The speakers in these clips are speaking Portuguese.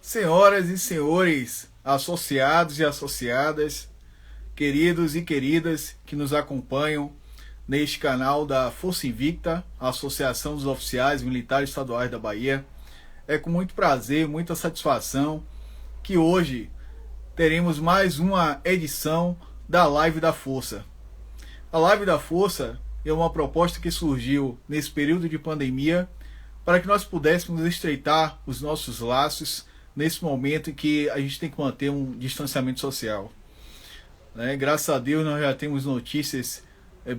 Senhoras e senhores, associados e associadas, queridos e queridas que nos acompanham neste canal da Força Invicta, a Associação dos Oficiais Militares Estaduais da Bahia, é com muito prazer, muita satisfação que hoje teremos mais uma edição da Live da Força. A Live da Força é uma proposta que surgiu nesse período de pandemia para que nós pudéssemos estreitar os nossos laços nesse momento em que a gente tem que manter um distanciamento social. Graças a Deus nós já temos notícias,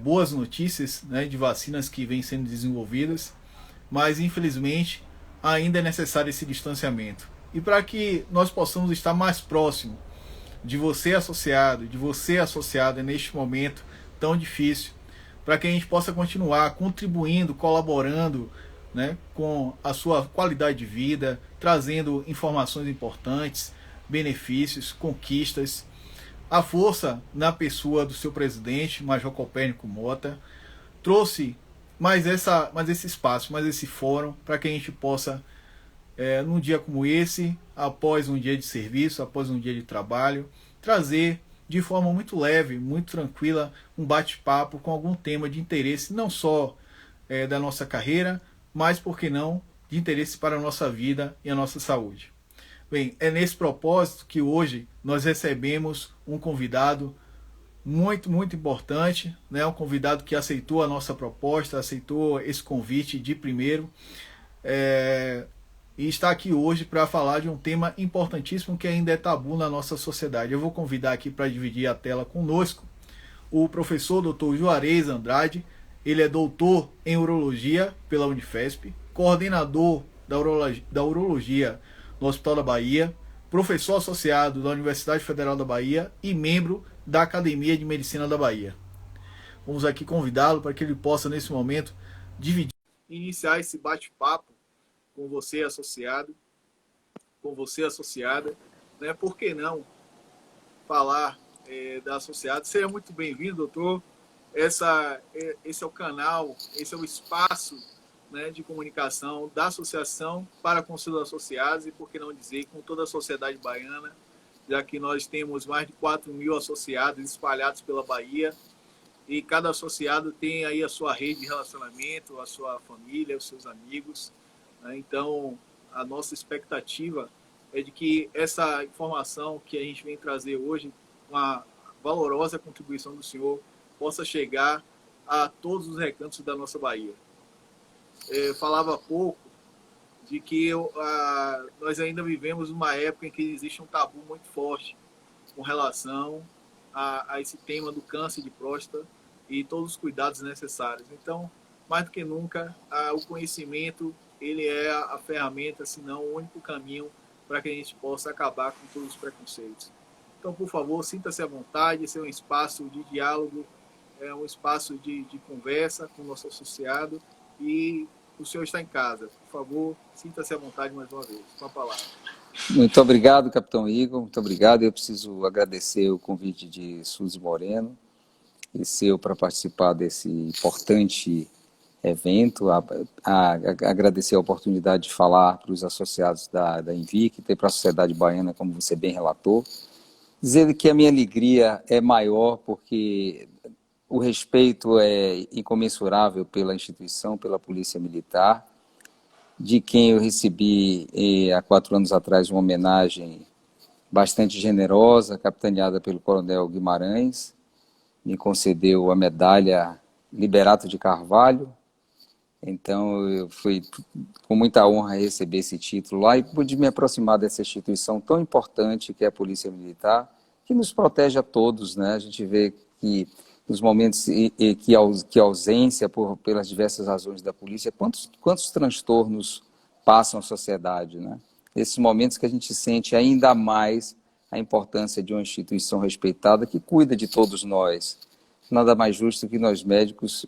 boas notícias, de vacinas que vêm sendo desenvolvidas, mas infelizmente ainda é necessário esse distanciamento. E para que nós possamos estar mais próximo de você associado, de você associada neste momento tão difícil, para que a gente possa continuar contribuindo, colaborando, com a sua qualidade de vida, trazendo informações importantes, benefícios, conquistas. A força, na pessoa do seu presidente, Major Copérnico Mota, trouxe mais esse espaço, mais esse fórum, para que a gente possa, num dia como esse, após um dia de serviço, após um dia de trabalho, trazer de forma muito leve, muito tranquila, um bate-papo com algum tema de interesse, não só da nossa carreira, mas, por que não, de interesse para a nossa vida e a nossa saúde. Bem, é nesse propósito que hoje nós recebemos um convidado muito, muito importante, um convidado que aceitou a nossa proposta, aceitou esse convite de primeiro, e está aqui hoje para falar de um tema importantíssimo que ainda é tabu na nossa sociedade. Eu vou convidar aqui para dividir a tela conosco o professor Dr. Juarez Andrade. Ele é doutor em urologia pela Unifesp, coordenador da urologia no Hospital da Bahia, professor associado da Universidade Federal da Bahia e membro da Academia de Medicina da Bahia. Vamos aqui convidá-lo para que ele possa, nesse momento, dividir, iniciar esse bate-papo com você associado, com você associada, Por que não falar da associada? Seja muito bem-vindo, doutor. Esse é o canal, esse é o espaço, de comunicação da associação para com seus associados e, por que não dizer, com toda a sociedade baiana, já que nós temos mais de 4.000 associados espalhados pela Bahia e cada associado tem aí a sua rede de relacionamento, a sua família, os seus amigos. Então, a nossa expectativa é de que essa informação que a gente vem trazer hoje, uma valorosa contribuição do senhor, possa chegar a todos os recantos da nossa Bahia. Falava há pouco de que nós ainda vivemos uma época em que existe um tabu muito forte com relação a esse tema do câncer de próstata e todos os cuidados necessários. Então, mais do que nunca, o conhecimento ele é a ferramenta, se não o único caminho para que a gente possa acabar com todos os preconceitos. Então, por favor, sinta-se à vontade, esse é um espaço de diálogo, é um espaço de conversa com o nosso associado e o senhor está em casa. Por favor, sinta-se à vontade mais uma vez. Com a palavra. Muito obrigado, capitão Igor. Muito obrigado. Eu preciso agradecer o convite de Suzy Moreno e seu para participar desse importante evento, agradecer a oportunidade de falar para os associados da Invicta e para a sociedade baiana, como você bem relatou. Dizer que a minha alegria é maior porque o respeito é incomensurável pela instituição, pela Polícia Militar, de quem eu recebi há 4 anos atrás uma homenagem bastante generosa, capitaneada pelo Coronel Guimarães, me concedeu a medalha Liberato de Carvalho. Então eu fui com muita honra receber esse título lá e pude me aproximar dessa instituição tão importante que é a Polícia Militar, que nos protege a todos, A gente vê que nos momentos que a ausência pelas diversas razões da polícia, quantos transtornos passam a sociedade, Nesses momentos que a gente sente ainda mais a importância de uma instituição respeitada que cuida de todos nós. Nada mais justo que nós médicos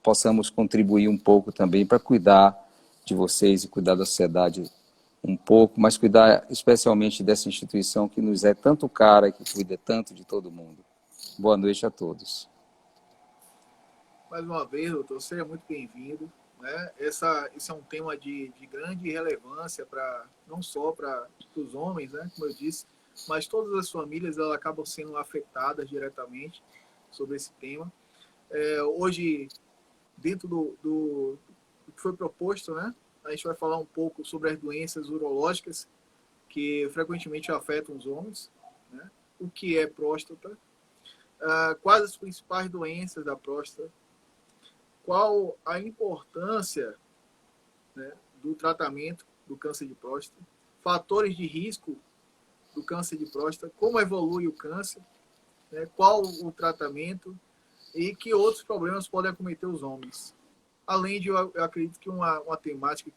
possamos contribuir um pouco também para cuidar de vocês e cuidar da sociedade um pouco, mas cuidar especialmente dessa instituição que nos é tanto cara e que cuida tanto de todo mundo. Boa noite a todos. Mais uma vez, doutor, seja muito bem-vindo. né? Esse é um tema de grande relevância não só para os homens, né, como eu disse, mas todas as famílias elas acabam sendo afetadas diretamente sobre esse tema. Hoje, dentro do que foi proposto, né, a gente vai falar um pouco sobre as doenças urológicas que frequentemente afetam os homens, né? O que é próstata, quais as principais doenças da próstata, qual a importância, né, do tratamento do câncer de próstata, fatores de risco do câncer de próstata, como evolui o câncer, né, qual o tratamento e que outros problemas podem acometer os homens. Além de, eu acredito que uma temática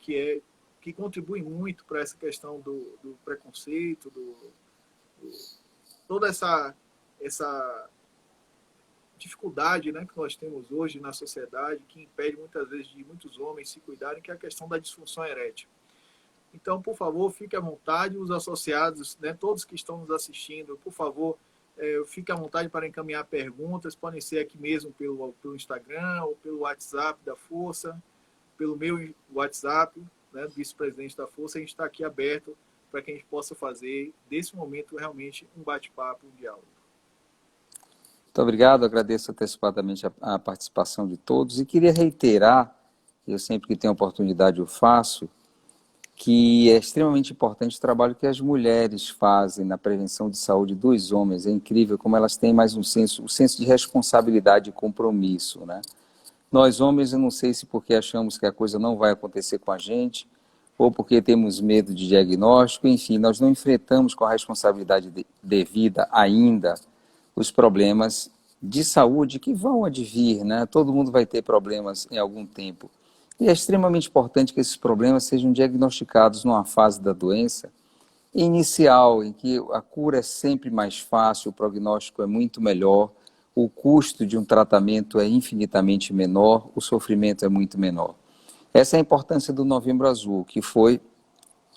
que contribui muito para essa questão do preconceito, toda essa dificuldade, né, que nós temos hoje na sociedade, que impede muitas vezes de muitos homens se cuidarem, que é a questão da disfunção erétil. Então, por favor, fique à vontade, os associados, né, todos que estão nos assistindo, por favor, fique à vontade para encaminhar perguntas, podem ser aqui mesmo pelo Instagram ou pelo WhatsApp da Força, pelo meu WhatsApp, né, do vice-presidente da Força. A gente está aqui aberto para que a gente possa fazer desse momento realmente um bate-papo, um diálogo. Muito obrigado, agradeço antecipadamente a participação de todos e queria reiterar, eu sempre que tenho oportunidade eu faço, que é extremamente importante o trabalho que as mulheres fazem na prevenção de saúde dos homens. É incrível como elas têm mais um senso de responsabilidade e compromisso, né? Nós homens, eu não sei se porque achamos que a coisa não vai acontecer com a gente, ou porque temos medo de diagnóstico, enfim, nós não enfrentamos com a responsabilidade devida ainda os problemas de saúde que vão advir, né? Todo mundo vai ter problemas em algum tempo. E é extremamente importante que esses problemas sejam diagnosticados numa fase da doença inicial, em que a cura é sempre mais fácil, o prognóstico é muito melhor, o custo de um tratamento é infinitamente menor, o sofrimento é muito menor. Essa é a importância do Novembro Azul, que foi,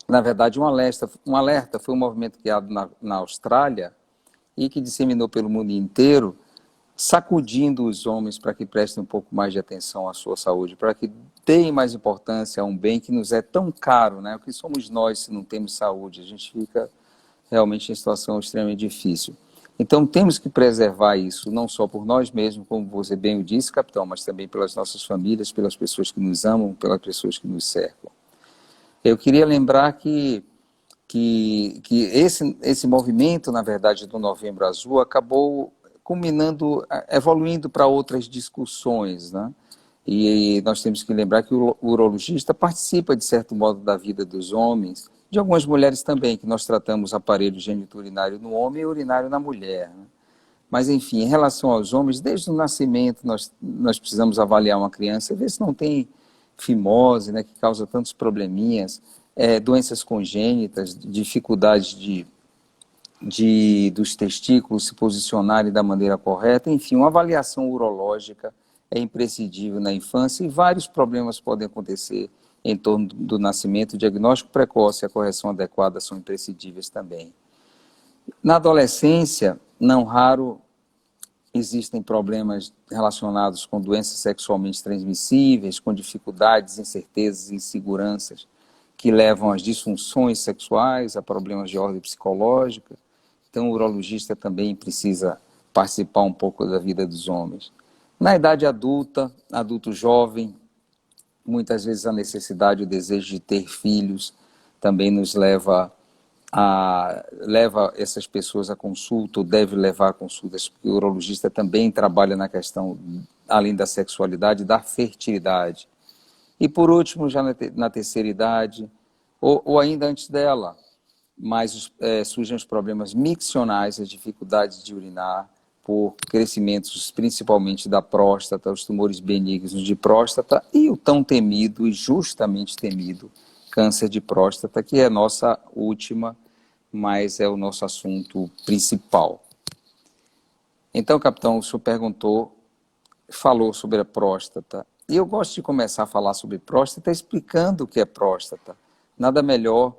na verdade, um alerta, foi um movimento criado na Austrália e que disseminou pelo mundo inteiro, sacudindo os homens para que prestem um pouco mais de atenção à sua saúde, para que deem mais importância a um bem que nos é tão caro, né? O que somos nós se não temos saúde? A gente fica realmente em situação extremamente difícil. Então temos que preservar isso, não só por nós mesmos, como você bem o disse, capitão, mas também pelas nossas famílias, pelas pessoas que nos amam, pelas pessoas que nos cercam. Eu queria lembrar que esse movimento, na verdade, do Novembro Azul, acabou culminando, evoluindo para outras discussões, né? E nós temos que lembrar que o urologista participa, de certo modo, da vida dos homens, de algumas mulheres também, que nós tratamos aparelho geniturinário no homem e urinário na mulher, né? Mas, enfim, em relação aos homens, desde o nascimento nós precisamos avaliar uma criança e ver se não tem fimose, né, que causa tantos probleminhas, doenças congênitas, dificuldades dos testículos se posicionarem da maneira correta, enfim, uma avaliação urológica é imprescindível na infância e vários problemas podem acontecer em torno do nascimento. O diagnóstico precoce e a correção adequada são imprescindíveis também. Na adolescência, não raro, existem problemas relacionados com doenças sexualmente transmissíveis, com dificuldades, incertezas e inseguranças que levam às disfunções sexuais, a problemas de ordem psicológica. Então, o urologista também precisa participar um pouco da vida dos homens. Na idade adulta, adulto jovem, muitas vezes a necessidade, o desejo de ter filhos também nos leva essas pessoas à consulta, ou deve levar a consultas, porque o urologista também trabalha na questão, além da sexualidade, da fertilidade. E por último, já na terceira idade, ou ainda antes dela, mas surgem os problemas miccionais, as dificuldades de urinar, por crescimentos principalmente da próstata, os tumores benignos de próstata e o tão temido e justamente temido câncer de próstata, que é a nossa última, mas é o nosso assunto principal. Então, capitão, o senhor falou sobre a próstata, e eu gosto de começar a falar sobre próstata explicando o que é próstata. Nada melhor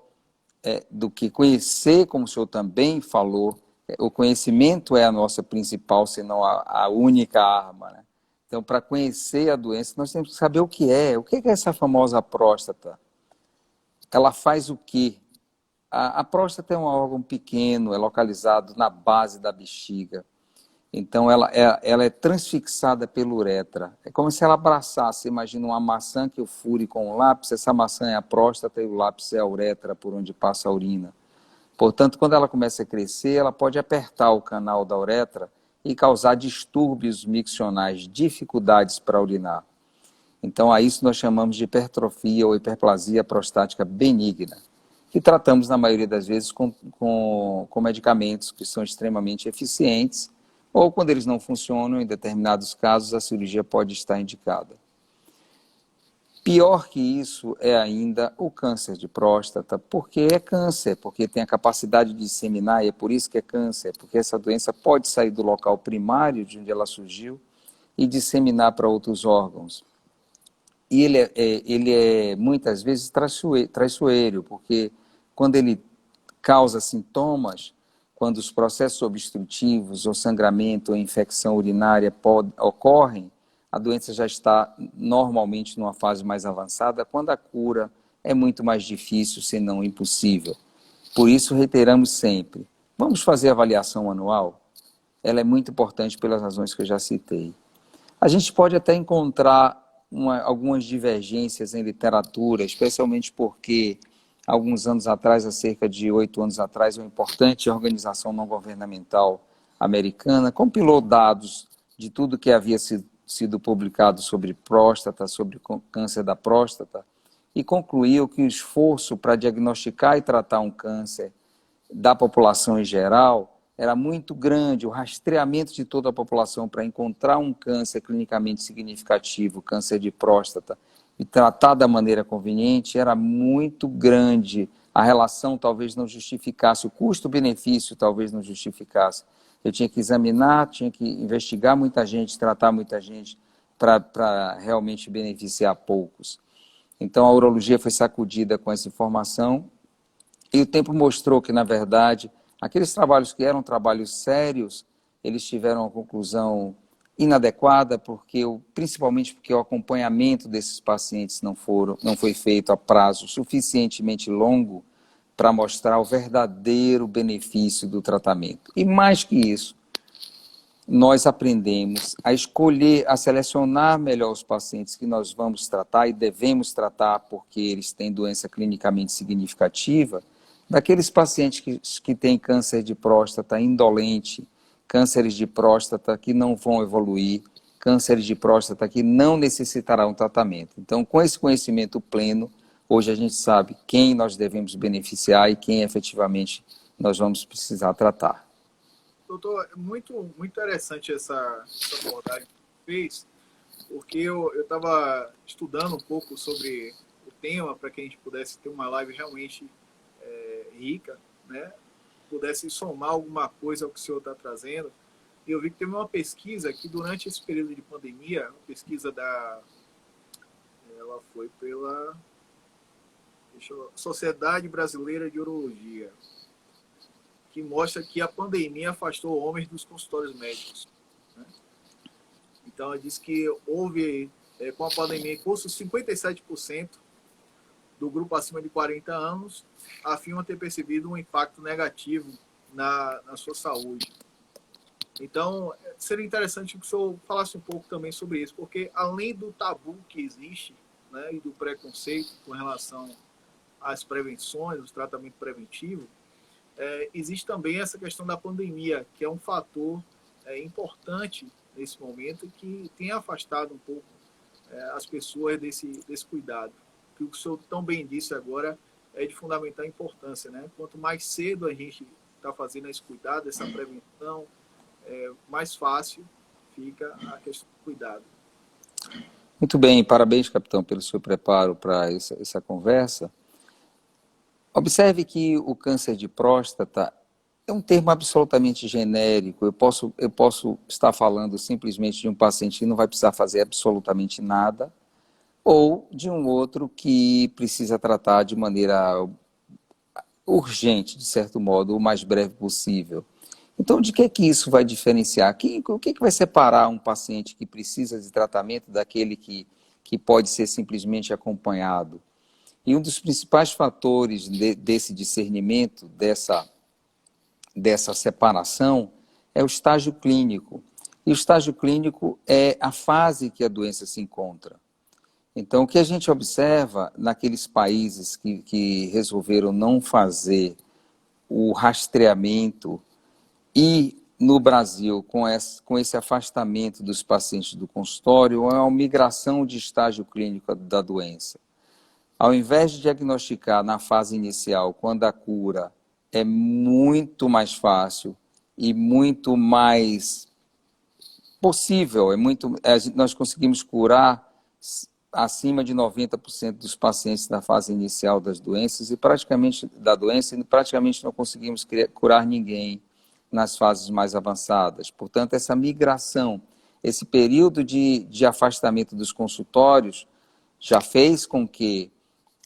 do que conhecer, como o senhor também falou, o conhecimento é a nossa principal, se não a única arma, né? Então, para conhecer a doença, nós temos que saber o que é. O que é essa famosa próstata? Ela faz o quê? A próstata é um órgão pequeno, é localizado na base da bexiga. Então, ela é transfixada pela uretra. É como se ela abraçasse, imagina uma maçã que eu fure com um lápis, essa maçã é a próstata e o lápis é a uretra por onde passa a urina. Portanto, quando ela começa a crescer, ela pode apertar o canal da uretra e causar distúrbios miccionais, dificuldades para urinar. Então, a isso nós chamamos de hipertrofia ou hiperplasia prostática benigna, que tratamos, na maioria das vezes, com medicamentos que são extremamente eficientes, ou quando eles não funcionam, em determinados casos, a cirurgia pode estar indicada. Pior que isso é ainda o câncer de próstata, porque é câncer, porque tem a capacidade de disseminar, e é por isso que é câncer, porque essa doença pode sair do local primário de onde ela surgiu e disseminar para outros órgãos. E ele é muitas vezes traiçoeiro, porque quando ele causa sintomas, quando os processos obstrutivos, ou sangramento, ou infecção urinária ocorrem, a doença já está normalmente numa fase mais avançada, quando a cura é muito mais difícil, se não impossível. Por isso, reiteramos sempre, vamos fazer avaliação anual? Ela é muito importante pelas razões que eu já citei. A gente pode até encontrar algumas divergências em literatura, especialmente porque, alguns anos atrás, há cerca de 8 anos atrás, uma importante organização não governamental americana compilou dados de tudo que havia sido publicado sobre próstata, sobre câncer da próstata, e concluiu que o esforço para diagnosticar e tratar um câncer da população em geral era muito grande, o rastreamento de toda a população para encontrar um câncer clinicamente significativo, câncer de próstata, e tratar da maneira conveniente, era muito grande. A relação talvez não justificasse, o custo-benefício talvez não justificasse. Eu tinha que examinar, tinha que investigar muita gente, tratar muita gente, para realmente beneficiar poucos. Então, a urologia foi sacudida com essa informação, e o tempo mostrou que, na verdade, aqueles trabalhos que eram trabalhos sérios, eles tiveram uma conclusão inadequada, principalmente porque o acompanhamento desses pacientes não foi feito a prazo suficientemente longo para mostrar o verdadeiro benefício do tratamento. E mais que isso, nós aprendemos a escolher, a selecionar melhor os pacientes que nós vamos tratar e devemos tratar porque eles têm doença clinicamente significativa, daqueles pacientes que têm câncer de próstata indolente, cânceres de próstata que não vão evoluir, cânceres de próstata que não necessitarão tratamento. Então, com esse conhecimento pleno, hoje a gente sabe quem nós devemos beneficiar e quem efetivamente nós vamos precisar tratar. Doutor, muito interessante essa abordagem que você fez, porque eu estava estudando um pouco sobre o tema para que a gente pudesse ter uma live realmente rica, né? Pudesse somar alguma coisa ao que o senhor está trazendo. E eu vi que teve uma pesquisa que durante esse período de pandemia, uma pesquisa ela foi pela Sociedade Brasileira de Urologia, que mostra que a pandemia afastou homens dos consultórios médicos, né? Então, ela diz que houve, com a pandemia, em curso, 57% do grupo acima de 40 anos afirma ter percebido um impacto negativo na sua saúde. Então, seria interessante que o senhor falasse um pouco também sobre isso, porque além do tabu que existe, né, e do preconceito com relação às prevenções, os tratamentos preventivos, existe também essa questão da pandemia, que é um fator importante nesse momento e que tem afastado um pouco as pessoas desse cuidado. Que o senhor tão bem disse agora é de fundamental importância, né? Quanto mais cedo a gente está fazendo esse cuidado, essa prevenção, mais fácil fica a questão do cuidado. Muito bem, parabéns, capitão, pelo seu preparo para essa conversa. Observe que o câncer de próstata é um termo absolutamente genérico. Eu posso estar falando simplesmente de um paciente que não vai precisar fazer absolutamente nada, ou de um outro que precisa tratar de maneira urgente, de certo modo, o mais breve possível. Então, de que isso vai diferenciar? O que vai separar um paciente que precisa de tratamento daquele que pode ser simplesmente acompanhado? E um dos principais fatores desse discernimento, dessa separação, é o estágio clínico. E o estágio clínico é a fase que a doença se encontra. Então, o que a gente observa naqueles países que resolveram não fazer o rastreamento e no Brasil, com esse afastamento dos pacientes do consultório, é uma migração de estágio clínico da doença. Ao invés de diagnosticar na fase inicial, quando a cura é muito mais fácil e muito mais possível, nós conseguimos curar acima de 90% dos pacientes na fase inicial das doenças e praticamente não conseguimos curar ninguém nas fases mais avançadas. Portanto, essa migração, esse período de afastamento dos consultórios já fez com que,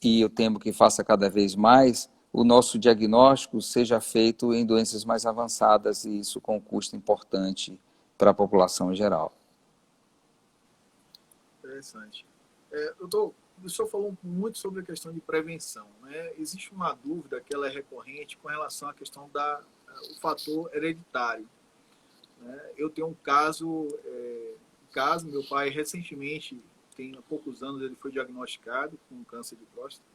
e eu temo que faça cada vez mais, o nosso diagnóstico seja feito em doenças mais avançadas e isso com um custo importante para a população em geral. Interessante. O senhor falou muito sobre a questão de prevenção, né? Existe uma dúvida que ela é recorrente com relação à questão do fator hereditário, né? Eu tenho um caso, meu pai recentemente, tem há poucos anos, ele foi diagnosticado com câncer de próstata,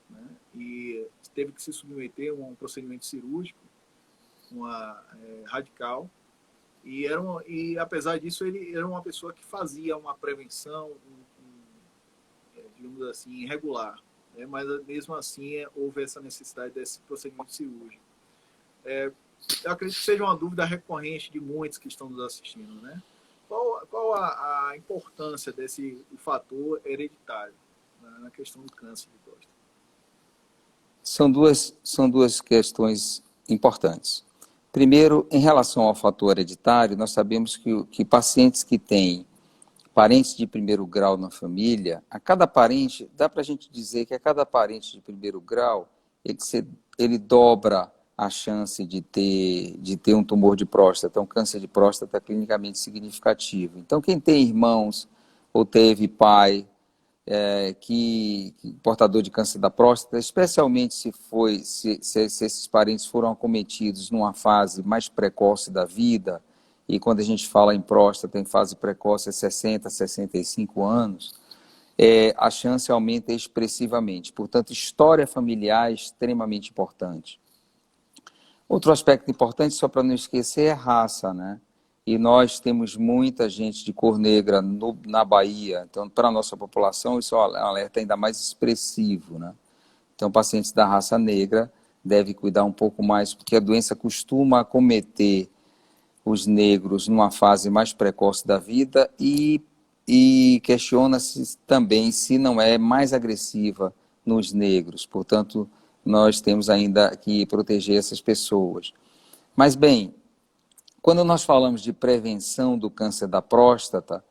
né? E teve que se submeter a um procedimento cirúrgico, radical, e apesar disso ele era uma pessoa que fazia uma prevenção, digamos assim, irregular, né? Mas mesmo assim houve essa necessidade desse procedimento cirúrgico. Eu acredito que seja uma dúvida recorrente de muitos que estão nos assistindo, né? Qual a importância desse fator hereditário, né, na questão do câncer de próstata? São duas questões importantes. Primeiro, em relação ao fator hereditário, nós sabemos que pacientes que têm parentes de primeiro grau na família, a cada parente, dá para a gente dizer que a cada parente de primeiro grau, ele dobra a chance de ter um tumor de próstata, um câncer de próstata clinicamente significativo. Então, quem tem irmãos ou teve pai que portador de câncer da próstata, especialmente se esses parentes foram acometidos numa fase mais precoce da vida, e quando a gente fala em próstata em fase precoce é 60, 65 anos, a chance aumenta expressivamente. Portanto, história familiar é extremamente importante. Outro aspecto importante, só para não esquecer, é raça, né? E nós temos muita gente de cor negra na Bahia, então para a nossa população isso é um alerta ainda mais expressivo, né? Então pacientes da raça negra devem cuidar um pouco mais, porque a doença costuma acometer os negros numa fase mais precoce da vida e questiona-se também se não é mais agressiva nos negros, portanto nós temos ainda que proteger essas pessoas. Mas bem, quando nós falamos de prevenção do câncer da próstata,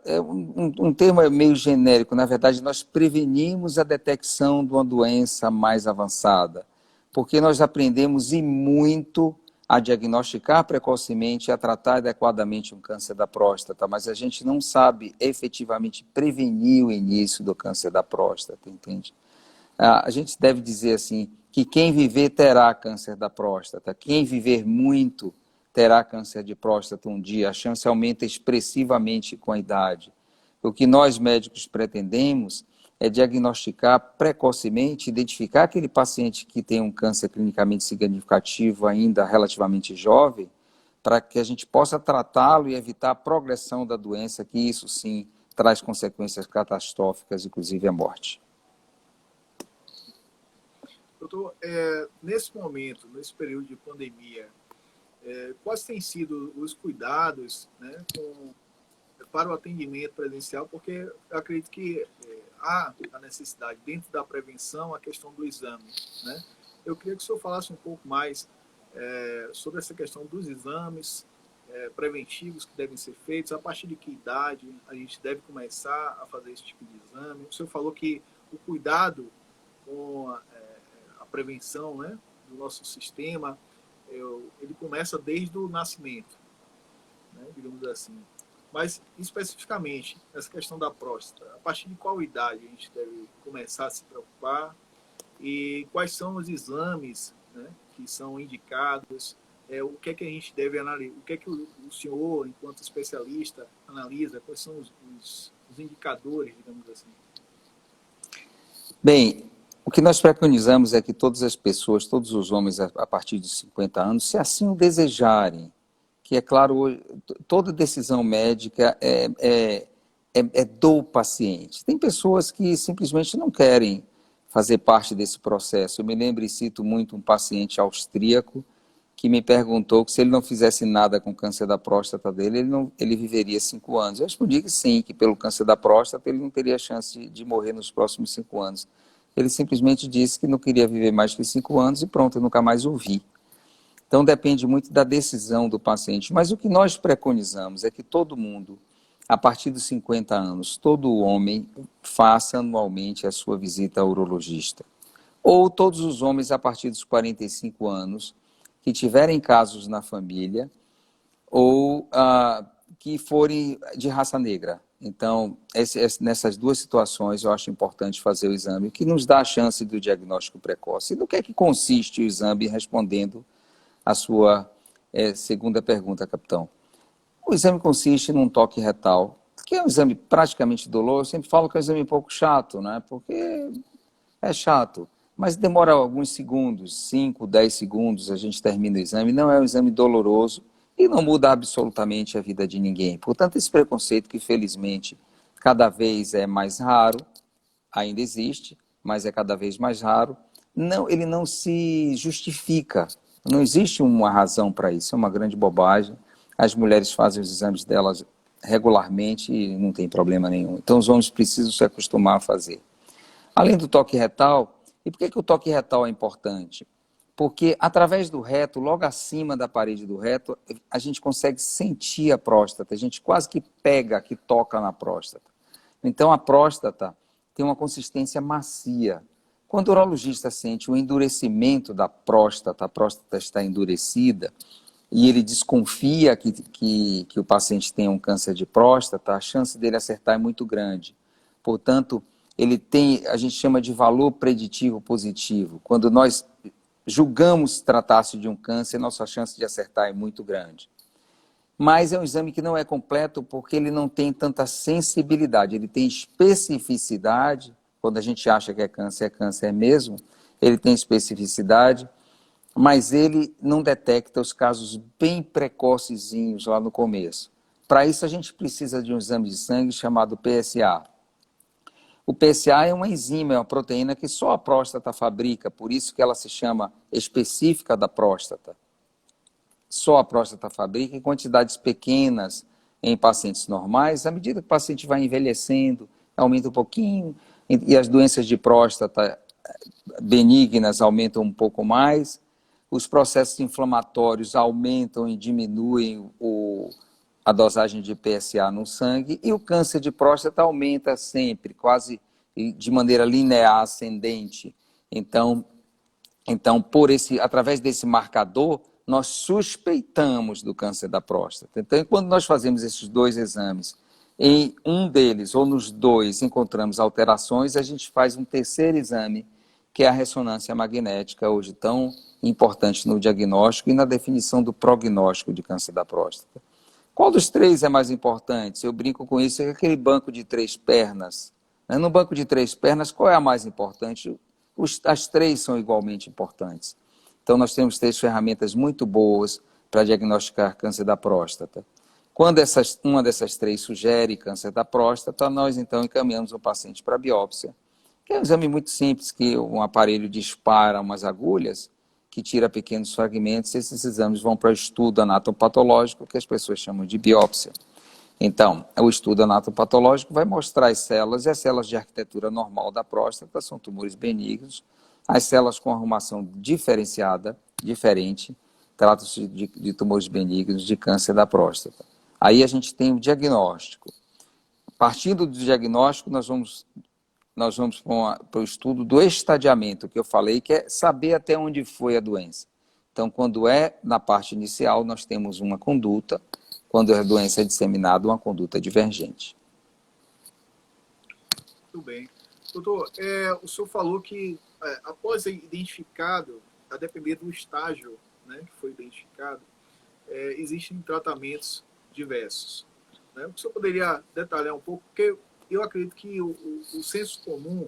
é um termo meio genérico. Na verdade, nós prevenimos a detecção de uma doença mais avançada, porque nós aprendemos e muito a diagnosticar precocemente e a tratar adequadamente um câncer da próstata, mas a gente não sabe efetivamente prevenir o início do câncer da próstata, entende? A gente deve dizer assim, que quem viver terá câncer da próstata, quem viver muito terá câncer de próstata um dia, a chance aumenta expressivamente com a idade. O que nós médicos pretendemos é diagnosticar precocemente, identificar aquele paciente que tem um câncer clinicamente significativo ainda relativamente jovem, para que a gente possa tratá-lo e evitar a progressão da doença, que isso sim traz consequências catastróficas, inclusive a morte. Doutor, nesse momento, nesse período de pandemia, quais têm sido os cuidados, né, para o atendimento presencial? Porque eu acredito que há a necessidade, dentro da prevenção, a questão do exame, né? Eu queria que o senhor falasse um pouco mais sobre essa questão dos exames preventivos que devem ser feitos, a partir de que idade a gente deve começar a fazer esse tipo de exame. O senhor falou que o cuidado com a prevenção, né, do nosso sistema ele começa desde o nascimento, né, digamos assim. Mas, especificamente, essa questão da próstata, a partir de qual idade a gente deve começar a se preocupar e quais são os exames, né, que são indicados, o que é que a gente deve analisar, o que é que o senhor, enquanto especialista, analisa, quais são os indicadores, digamos assim? Bem, o que nós preconizamos é que todas as pessoas, todos os homens a partir de 50 anos, se assim o desejarem, que é claro, toda decisão médica é do paciente. Tem pessoas que simplesmente não querem fazer parte desse processo. Eu me lembro e cito muito um paciente austríaco que me perguntou que se ele não fizesse nada com o câncer da próstata dele, ele viveria 5 anos. Eu respondi que sim, que pelo câncer da próstata ele não teria chance de morrer nos próximos 5 anos. Ele simplesmente disse que não queria viver mais que 5 anos e pronto, eu nunca mais o vi. Então depende muito da decisão do paciente. Mas o que nós preconizamos é que todo mundo, a partir dos 50 anos, todo homem faça anualmente a sua visita ao urologista. Ou todos os homens a partir dos 45 anos, que tiverem casos na família, ou que forem de raça negra. Então, nessas duas situações, eu acho importante fazer o exame, que nos dá a chance do diagnóstico precoce. E do que é que consiste o exame, respondendo a sua segunda pergunta, capitão? O exame consiste num toque retal, que é um exame praticamente doloroso. Eu sempre falo que é um exame um pouco chato, né? Porque é chato, mas demora alguns segundos, 5, 10 segundos, a gente termina o exame. Não é um exame doloroso e não muda absolutamente a vida de ninguém. Portanto, esse preconceito que, felizmente, cada vez é mais raro, ainda existe, mas é cada vez mais raro, ele não se justifica. Não existe uma razão para isso, é uma grande bobagem. As mulheres fazem os exames delas regularmente e não tem problema nenhum. Então, os homens precisam se acostumar a fazer. Além do toque retal, e por que o toque retal é importante? Porque através do reto, logo acima da parede do reto, a gente consegue sentir a próstata, a gente quase que pega, que toca na próstata. Então a próstata tem uma consistência macia. Quando o urologista sente o endurecimento da próstata, a próstata está endurecida, e ele desconfia que o paciente tenha um câncer de próstata, a chance dele acertar é muito grande. Portanto, ele tem, a gente chama de valor preditivo positivo. Quando nós julgamos tratar-se de um câncer, nossa chance de acertar é muito grande. Mas é um exame que não é completo porque ele não tem tanta sensibilidade, ele tem especificidade. Quando a gente acha que é câncer mesmo, ele tem especificidade, mas ele não detecta os casos bem precocezinhos lá no começo. Para isso a gente precisa de um exame de sangue chamado PSA. O PSA é uma enzima, é uma proteína que só a próstata fabrica, por isso que ela se chama específica da próstata. Só a próstata fabrica em quantidades pequenas em pacientes normais. À medida que o paciente vai envelhecendo, aumenta um pouquinho, e as doenças de próstata benignas aumentam um pouco mais, os processos inflamatórios aumentam e diminuem a dosagem de PSA no sangue, e o câncer de próstata aumenta sempre, quase de maneira linear, ascendente. Então através desse marcador, nós suspeitamos do câncer da próstata. Então, quando nós fazemos esses dois exames, em um deles ou nos dois encontramos alterações, a gente faz um terceiro exame, que é a ressonância magnética, hoje tão importante no diagnóstico e na definição do prognóstico de câncer da próstata. Qual dos três é mais importante? Eu brinco com isso, é aquele banco de 3 pernas. No banco de 3 pernas, qual é a mais importante? As 3 são igualmente importantes. Então, nós temos 3 ferramentas muito boas para diagnosticar câncer da próstata. Quando uma dessas 3 sugere câncer da próstata, nós então encaminhamos o paciente para a biópsia, que é um exame muito simples, que um aparelho dispara umas agulhas, que tira pequenos fragmentos, e esses exames vão para o estudo anatopatológico, que as pessoas chamam de biópsia. Então, o estudo anatopatológico vai mostrar as células, e as células de arquitetura normal da próstata são tumores benignos, as células com arrumação diferenciada, diferente, tratam-se de tumores benignos de câncer da próstata. Aí a gente tem o diagnóstico. Partindo do diagnóstico, nós vamos para o estudo do estadiamento, que eu falei, que é saber até onde foi a doença. Então, quando é na parte inicial, nós temos uma conduta, quando a doença é disseminada, uma conduta divergente. Muito bem. Doutor, o senhor falou que após ser identificado, a depender do estágio, né, que foi identificado, existem tratamentos diversos, né? O senhor poderia detalhar um pouco? Porque eu acredito que o senso comum,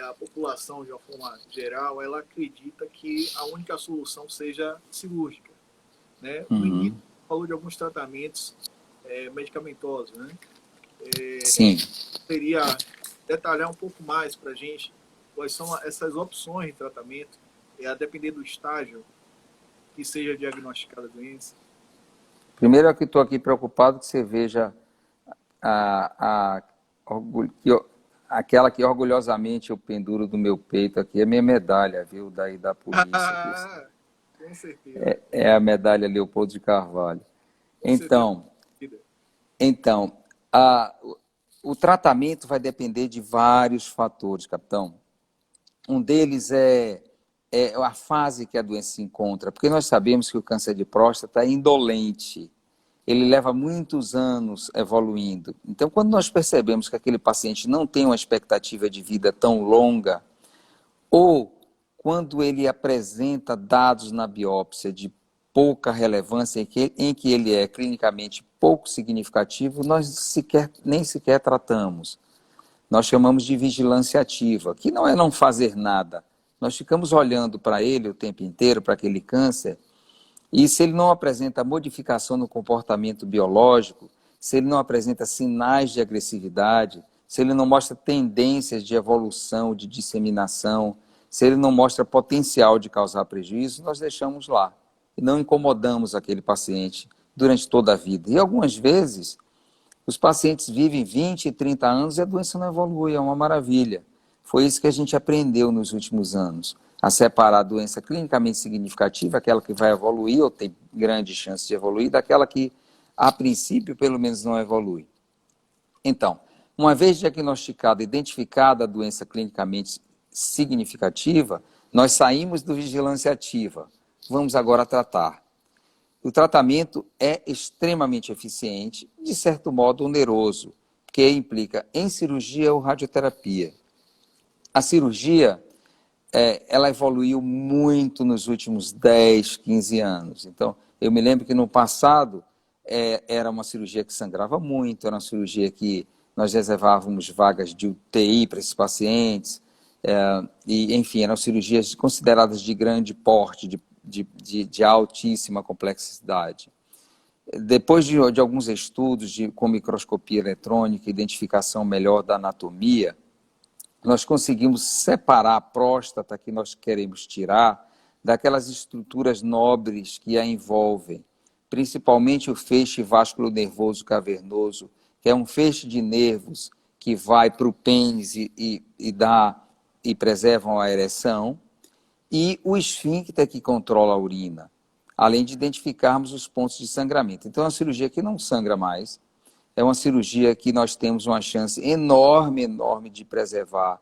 a população, de uma forma geral, ela acredita que a única solução seja cirúrgica, né? No início, Uhum. falou de alguns tratamentos medicamentosos, né? Sim. Poderia detalhar um pouco mais para a gente quais são essas opções de tratamento, a depender do estágio que seja diagnosticada a doença? Primeiro, eu estou aqui preocupado que você veja aquela que orgulhosamente eu penduro do meu peito aqui, é minha medalha, viu, daí da polícia. Com certeza. É a medalha Leopoldo de Carvalho. Com certeza. Então, a, o tratamento vai depender de vários fatores, capitão. Um deles é a fase que a doença se encontra, porque nós sabemos que o câncer de próstata é indolente, ele leva muitos anos evoluindo. Então, quando nós percebemos que aquele paciente não tem uma expectativa de vida tão longa, ou quando ele apresenta dados na biópsia de pouca relevância, em que ele é clinicamente pouco significativo, nós nem sequer tratamos. Nós chamamos de vigilância ativa, que não é não fazer nada. Nós ficamos olhando para ele o tempo inteiro, para aquele câncer, e se ele não apresenta modificação no comportamento biológico, se ele não apresenta sinais de agressividade, se ele não mostra tendências de evolução, de disseminação, se ele não mostra potencial de causar prejuízo, nós deixamos lá. E não incomodamos aquele paciente durante toda a vida. E algumas vezes, os pacientes vivem 20, 30 anos e a doença não evolui, é uma maravilha. Foi isso que a gente aprendeu nos últimos anos, a separar a doença clinicamente significativa, aquela que vai evoluir ou tem grande chance de evoluir, daquela que, a princípio, pelo menos não evolui. Então, uma vez diagnosticada, identificada a doença clinicamente significativa, nós saímos do vigilância ativa. Vamos agora tratar. O tratamento é extremamente eficiente, de certo modo oneroso, porque implica em cirurgia ou radioterapia. A cirurgia, ela evoluiu muito nos últimos 10, 15 anos. Então, eu me lembro que no passado era uma cirurgia que sangrava muito, era uma cirurgia que nós reservávamos vagas de UTI para esses pacientes, e, enfim, eram cirurgias consideradas de grande porte, de altíssima complexidade. Depois de alguns estudos com microscopia eletrônica, identificação melhor da anatomia, nós conseguimos separar a próstata que nós queremos tirar daquelas estruturas nobres que a envolvem, principalmente o feixe vasculonervoso cavernoso, que é um feixe de nervos que vai para o pênis e preservam a ereção, e o esfíncter que controla a urina, além de identificarmos os pontos de sangramento. Então, é uma cirurgia que não sangra mais, é uma cirurgia que nós temos uma chance enorme, enorme de preservar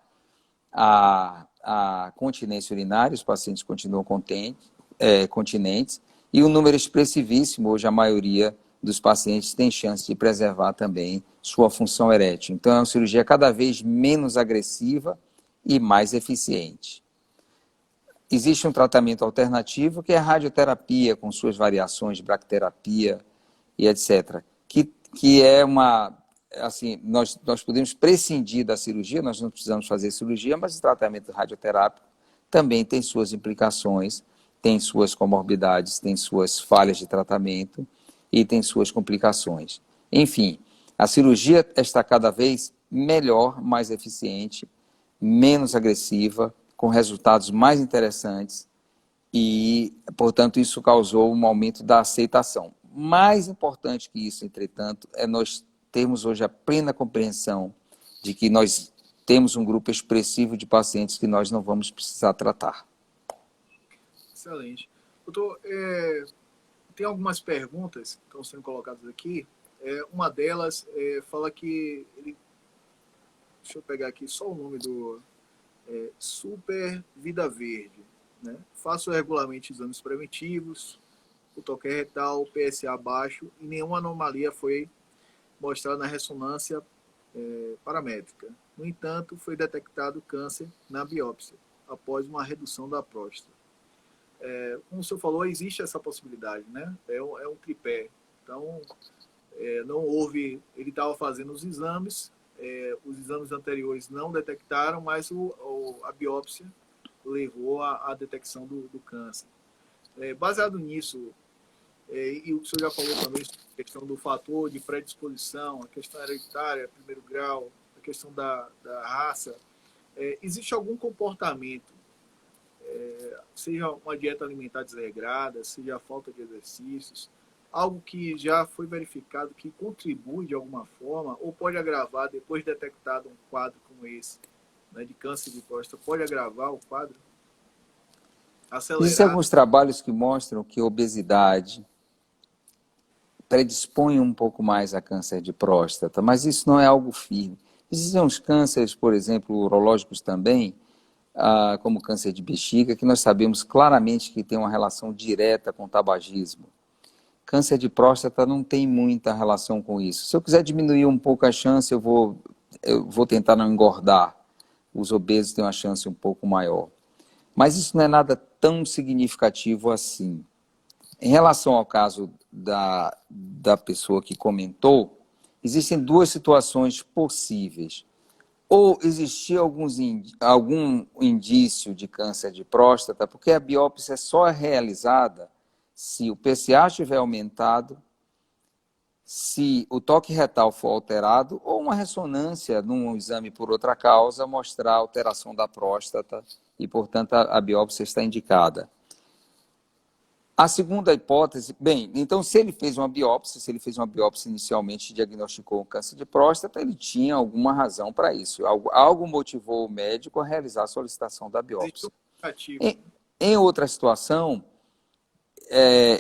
a continência urinária, os pacientes continuam continentes, e um número expressivíssimo, hoje a maioria dos pacientes tem chance de preservar também sua função erétil. Então, é uma cirurgia cada vez menos agressiva e mais eficiente. Existe um tratamento alternativo, que é a radioterapia, com suas variações de bracterapia e etc., que é uma... Assim, nós podemos prescindir da cirurgia, nós não precisamos fazer cirurgia, mas o tratamento radioterápico também tem suas implicações, tem suas comorbidades, tem suas falhas de tratamento e tem suas complicações. Enfim, a cirurgia está cada vez melhor, mais eficiente, menos agressiva, com resultados mais interessantes e, portanto, isso causou um aumento da aceitação. Mais importante que isso, entretanto, é nós termos hoje a plena compreensão de que nós temos um grupo expressivo de pacientes que nós não vamos precisar tratar. Excelente. Doutor, tem algumas perguntas que estão sendo colocadas aqui. Uma delas fala que deixa eu pegar aqui só o nome do Super Vida Verde, né? Faço regularmente exames preventivos, o toque retal, o PSA baixo, e nenhuma anomalia foi mostrada na ressonância paramétrica. No entanto, foi detectado câncer na biópsia, após uma redução da próstata. Como o senhor falou, existe essa possibilidade, né? É um tripé. Então, não houve... Ele estava fazendo os exames anteriores não detectaram, mas a biópsia levou à detecção do câncer. Baseado nisso, e o que o senhor já falou também sobre a questão do fator de predisposição, a questão hereditária, primeiro grau, a questão da raça, existe algum comportamento, seja uma dieta alimentar desregrada, seja a falta de exercícios, algo que já foi verificado que contribui de alguma forma ou pode agravar depois de detectado um quadro como esse, né, de câncer de próstata, pode agravar o quadro, Existem acelerar? alguns trabalhos que mostram que a obesidade predispõe um pouco mais a câncer de próstata, mas isso não é algo firme. Existem uns cânceres, por exemplo, urológicos também, como câncer de bexiga, que nós sabemos claramente que tem uma relação direta com o tabagismo. Câncer de próstata não tem muita relação com isso. Se eu quiser diminuir um pouco a chance, eu vou tentar não engordar. Os obesos têm uma chance um pouco maior. Mas isso não é nada tão significativo assim. Em relação ao caso da pessoa que comentou, existem duas situações possíveis. Ou existia algum indício de câncer de próstata, porque a biópsia só é realizada se o PSA estiver aumentado, se o toque retal for alterado, ou uma ressonância num exame por outra causa mostrar alteração da próstata e, portanto, a biópsia está indicada. A segunda hipótese, bem, então se ele fez uma biópsia, inicialmente e diagnosticou um câncer de próstata, ele tinha alguma razão para isso. Algo motivou o médico a realizar a solicitação da Existe um biópsia. indicativo, Em, né? em outra situação,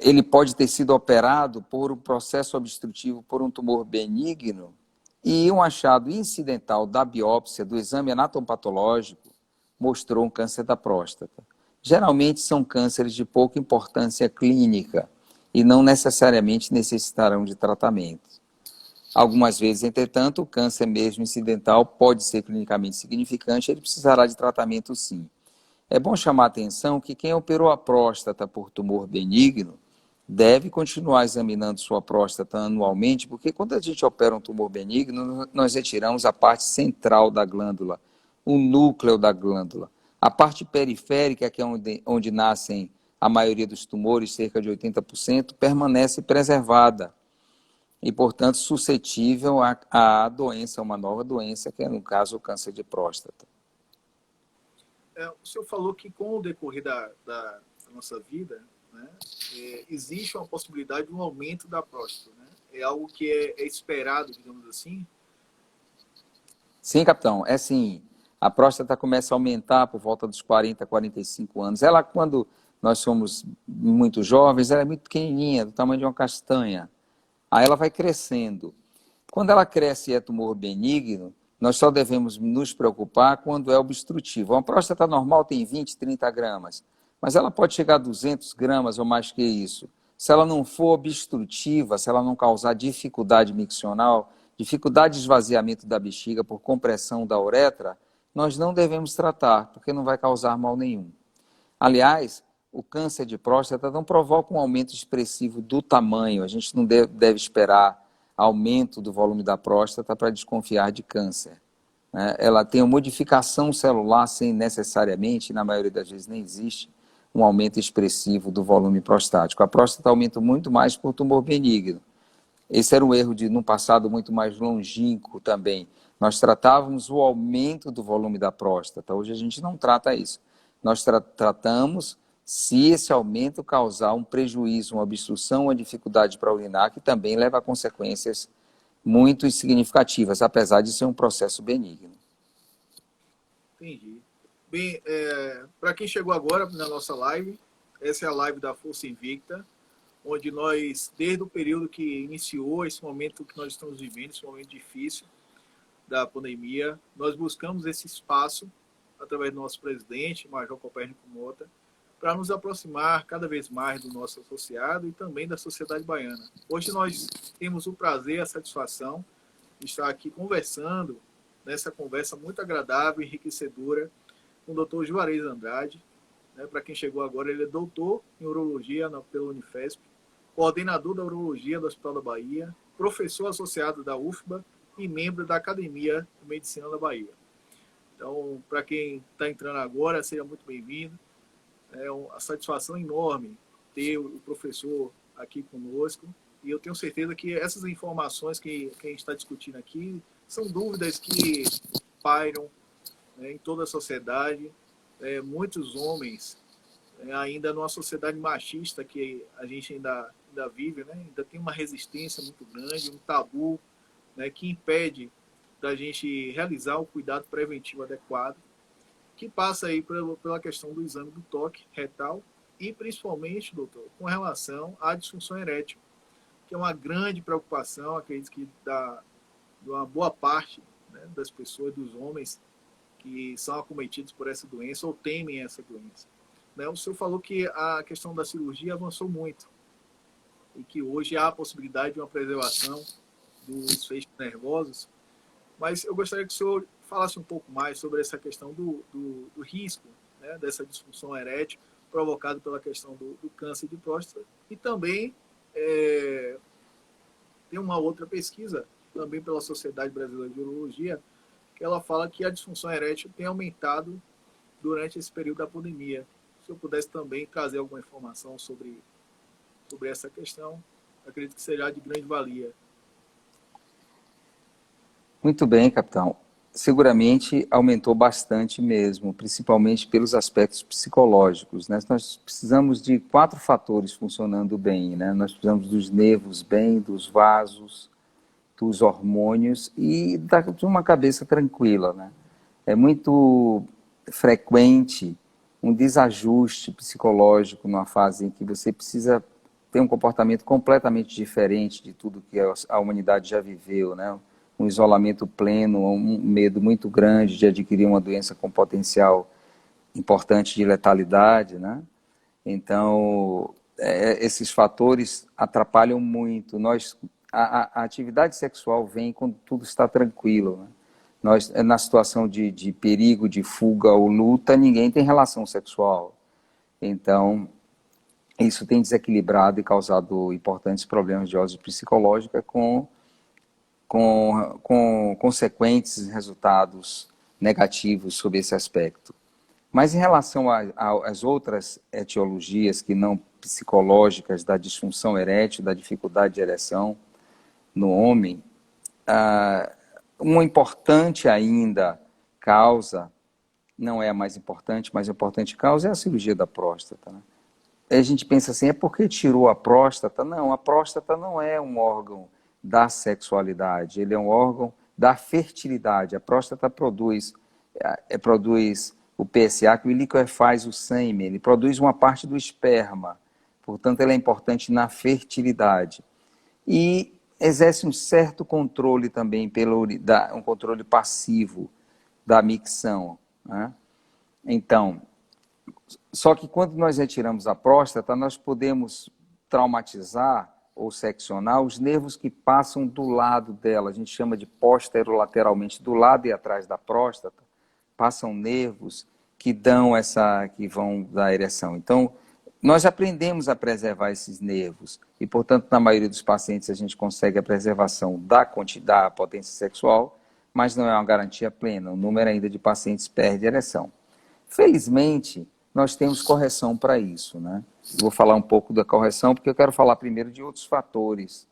ele pode ter sido operado por um processo obstrutivo por um tumor benigno e um achado incidental da biópsia, do exame anatomopatológico, mostrou um câncer da próstata. Geralmente são cânceres de pouca importância clínica e não necessariamente necessitarão de tratamento. Algumas vezes, entretanto, o câncer mesmo incidental pode ser clinicamente significante, ele precisará de tratamento sim. É bom chamar a atenção que quem operou a próstata por tumor benigno deve continuar examinando sua próstata anualmente, porque quando a gente opera um tumor benigno, nós retiramos a parte central da glândula, o núcleo da glândula. A parte periférica, que é onde nascem a maioria dos tumores, cerca de 80%, permanece preservada e, portanto, suscetível à doença, uma nova doença, que é, no caso, o câncer de próstata. O senhor falou que com o decorrer da nossa vida, né, existe uma possibilidade de um aumento da próstata, né? É algo que é esperado, digamos assim. Sim, capitão, é sim. A próstata começa a aumentar por volta dos 40, 45 anos. Ela, quando nós somos muito jovens, ela é muito pequenininha, do tamanho de uma castanha. Aí ela vai crescendo. Quando ela cresce e é tumor benigno, nós só devemos nos preocupar quando é obstrutivo. Uma próstata normal tem 20, 30 gramas, mas ela pode chegar a 200 gramas ou mais que isso. Se ela não for obstrutiva, se ela não causar dificuldade miccional, dificuldade de esvaziamento da bexiga por compressão da uretra, nós não devemos tratar, porque não vai causar mal nenhum. Aliás, o câncer de próstata não provoca um aumento expressivo do tamanho. A gente não deve esperar aumento do volume da próstata para desconfiar de câncer, né? Ela tem uma modificação celular sem necessariamente, na maioria das vezes nem existe, um aumento expressivo do volume prostático. A próstata aumenta muito mais por tumor benigno. Esse era um erro no passado muito mais longínquo também. Nós tratávamos o aumento do volume da próstata. Hoje a gente não trata isso. Nós tratamos se esse aumento causar um prejuízo, uma obstrução, uma dificuldade para urinar, que também leva a consequências muito significativas, apesar de ser um processo benigno. Entendi. Bem, para quem chegou agora na nossa live, essa é a live da Força Invicta, onde nós, desde o período que iniciou esse momento que nós estamos vivendo, esse momento difícil da pandemia, nós buscamos esse espaço, através do nosso presidente, Major Copérnico Mota, para nos aproximar cada vez mais do nosso associado e também da sociedade baiana. Hoje nós temos o prazer e a satisfação de estar aqui conversando, nessa conversa muito agradável e enriquecedora, com o Dr. Juarez Andrade. Né? Para quem chegou agora, ele é doutor em urologia pela Unifesp, coordenador da urologia do Hospital da Bahia, professor associado da UFBA e membro da Academia de Medicina da Bahia. Então, para quem está entrando agora, seja muito bem-vindo. É uma satisfação enorme ter o professor aqui conosco. E eu tenho certeza que essas informações que a gente está discutindo aqui são dúvidas que pairam, né, em toda a sociedade. Muitos homens, ainda numa sociedade machista que a gente ainda vive, né, ainda tem uma resistência muito grande, um tabu, né, que impede da gente realizar o cuidado preventivo adequado, que passa aí pela questão do exame do toque retal e principalmente, doutor, com relação à disfunção erétil, que é uma grande preocupação, acredito que de uma boa parte, né, das pessoas, dos homens que são acometidos por essa doença ou temem essa doença. Né? O senhor falou que a questão da cirurgia avançou muito e que hoje há a possibilidade de uma preservação dos feixes nervosos, mas eu gostaria que o senhor falasse um pouco mais sobre essa questão do risco, né, dessa disfunção erétil provocada pela questão do câncer de próstata e também tem uma outra pesquisa, também pela Sociedade Brasileira de Urologia, que ela fala que a disfunção erétil tem aumentado durante esse período da pandemia. Se eu pudesse também trazer alguma informação sobre essa questão, acredito que será de grande valia. Muito bem, capitão. Seguramente aumentou bastante mesmo, principalmente pelos aspectos psicológicos, né? Nós precisamos de 4 fatores funcionando bem, né? Nós precisamos dos nervos bem, dos vasos, dos hormônios e de uma cabeça tranquila, né? É muito frequente um desajuste psicológico numa fase em que você precisa ter um comportamento completamente diferente de tudo que a humanidade já viveu, né? Um isolamento pleno, um medo muito grande de adquirir uma doença com potencial importante de letalidade, né? Então, esses fatores atrapalham muito. A atividade sexual vem quando tudo está tranquilo, né? Nós, na situação de perigo, de fuga ou luta, ninguém tem relação sexual. Então, isso tem desequilibrado e causado importantes problemas de ordem psicológica com consequentes resultados negativos sobre esse aspecto. Mas em relação às outras etiologias que não psicológicas da disfunção erétil, da dificuldade de ereção no homem, uma importante ainda causa, não é a mais importante, mas a importante causa é a cirurgia da próstata, né? A gente pensa assim, é porque tirou a próstata? Não, a próstata não é um órgão da sexualidade, ele é um órgão da fertilidade. A próstata produz o PSA, que o liquefaz o sêmen, ele produz uma parte do esperma, portanto ela é importante na fertilidade. E exerce um certo controle também, um controle passivo da micção, né? Então, só que quando nós retiramos a próstata, nós podemos traumatizar ou seccionar os nervos que passam do lado dela, a gente chama de posterolateralmente, do lado e atrás da próstata, passam nervos que vão dar ereção. Então, nós aprendemos a preservar esses nervos e, portanto, na maioria dos pacientes a gente consegue a preservação da potência sexual, mas não é uma garantia plena, o número ainda de pacientes perde ereção. Felizmente, nós temos correção para isso, né? Vou falar um pouco da correção, porque eu quero falar primeiro de outros fatores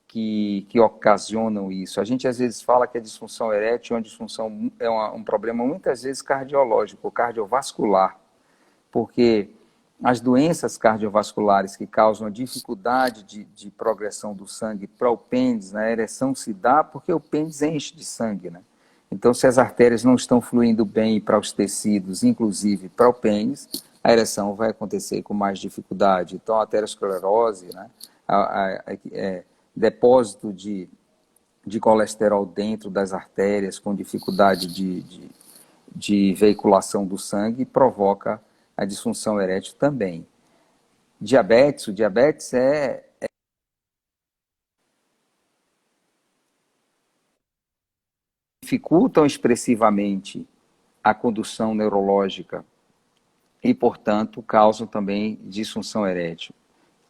que ocasionam isso. A gente às vezes fala que a disfunção erétil é um problema muitas vezes cardiológico, cardiovascular, porque as doenças cardiovasculares que causam a dificuldade de progressão do sangue para o pênis, na ereção se dá porque o pênis enche de sangue, né? Então, se as artérias não estão fluindo bem para os tecidos, inclusive para o pênis, a ereção vai acontecer com mais dificuldade. Então, a aterosclerose, né, depósito de colesterol dentro das artérias, com dificuldade de veiculação do sangue, provoca a disfunção erétil também. O diabetes dificultam expressivamente a condução neurológica e, portanto, causam também disfunção erétil.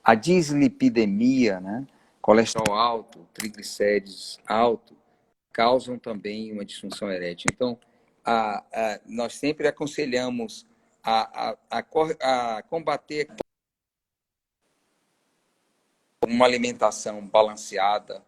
A dislipidemia, né, colesterol alto, triglicérides alto, causam também uma disfunção erétil. Então, nós sempre aconselhamos a combater uma alimentação balanceada,